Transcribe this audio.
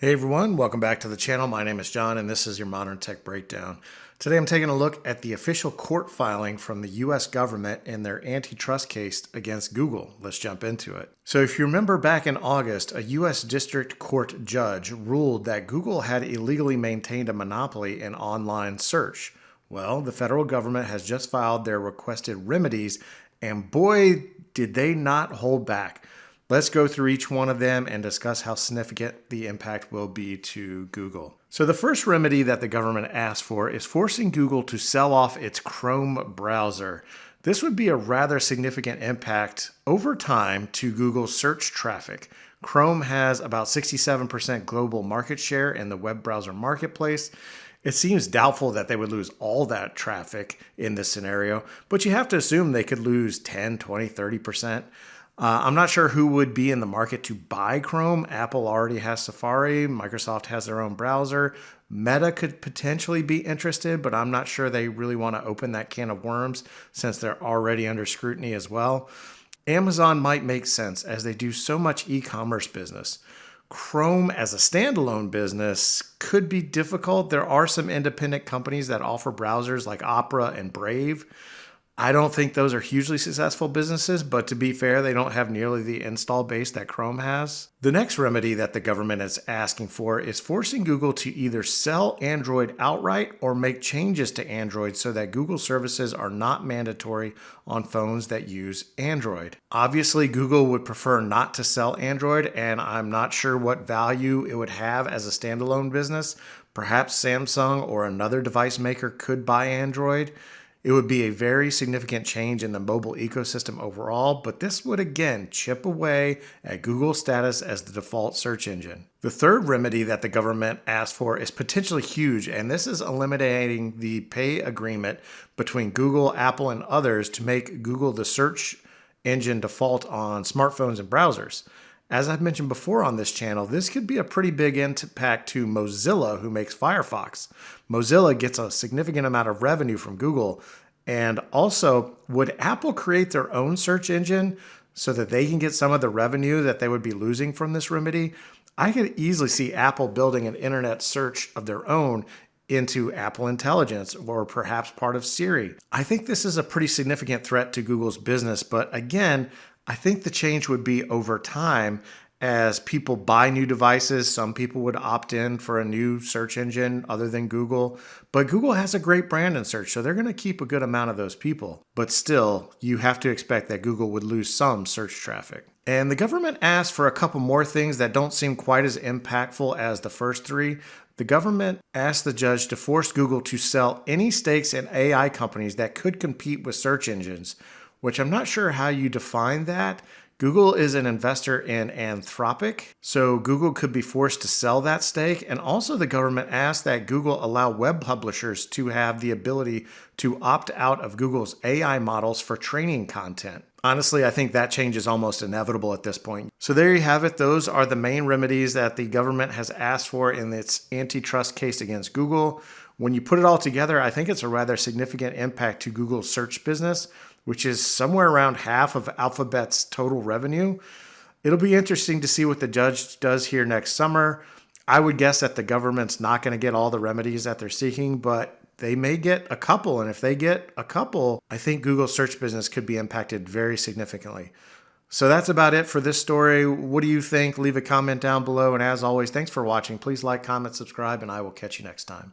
Hey everyone, welcome back to the channel. My name is John and this is your Modern Tech Breakdown. Today I'm taking a look at the official court filing from the US government in their antitrust case against Google. Let's jump into it. So if you remember back in August, a US District Court judge ruled that Google had illegally maintained a monopoly in online search. Well, the federal government has just filed their requested remedies, and boy, did they not hold back. Let's go through each one of them and discuss how significant the impact will be to Google. So the first remedy that the government asked for is forcing Google to sell off its Chrome browser. This would be a rather significant impact over time to Google's search traffic. Chrome has about 67% global market share in the web browser marketplace. It seems doubtful that they would lose all that traffic in this scenario, but you have to assume they could lose 10, 20, 30%. I'm not sure who would be in the market to buy Chrome. Apple already has Safari. Microsoft has their own browser. Meta could potentially be interested, but I'm not sure they really want to open that can of worms since they're already under scrutiny as well. Amazon might make sense as they do so much e-commerce business. Chrome as a standalone business could be difficult. There are some independent companies that offer browsers like Opera and Brave. I don't think those are hugely successful businesses, but to be fair, they don't have nearly the install base that Chrome has. The next remedy that the government is asking for is forcing Google to either sell Android outright or make changes to Android so that Google services are not mandatory on phones that use Android. Obviously, Google would prefer not to sell Android, and I'm not sure what value it would have as a standalone business. Perhaps Samsung or another device maker could buy Android. It would be a very significant change in the mobile ecosystem overall, but this would again chip away at Google's status as the default search engine. The third remedy that the government asked for is potentially huge, and this is eliminating the pay agreement between Google, Apple, and others to make Google the search engine default on smartphones and browsers. As I've mentioned before on this channel, this could be a pretty big impact to Mozilla, who makes Firefox. Mozilla gets a significant amount of revenue from Google. And also, would Apple create their own search engine so that they can get some of the revenue that they would be losing from this remedy? I could easily see Apple building an internet search of their own into Apple Intelligence or perhaps part of Siri. I think this is a pretty significant threat to Google's business, but again, I think the change would be over time as people buy new devices. Some people would opt in for a new search engine other than Google, but Google has a great brand in search, so they're going to keep a good amount of those people. But still, you have to expect that Google would lose some search traffic. And the government asked for a couple more things that don't seem quite as impactful as the first three. The government asked the judge to force Google to sell any stakes in AI companies that could compete with search engines, which I'm not sure how you define that. Google is an investor in Anthropic, so Google could be forced to sell that stake. And also the government asked that Google allow web publishers to have the ability to opt out of Google's AI models for training content. Honestly, I think that change is almost inevitable at this point. So there you have it. Those are the main remedies that the government has asked for in its antitrust case against Google. When you put it all together, I think it's a rather significant impact to Google's search business, which is somewhere around half of Alphabet's total revenue. It'll be interesting to see what the judge does here next summer. I would guess that the government's not going to get all the remedies that they're seeking, but they may get a couple. And if they get a couple, I think Google's search business could be impacted very significantly. So that's about it for this story. What do you think? Leave a comment down below. And as always, thanks for watching. Please like, comment, subscribe, and I will catch you next time.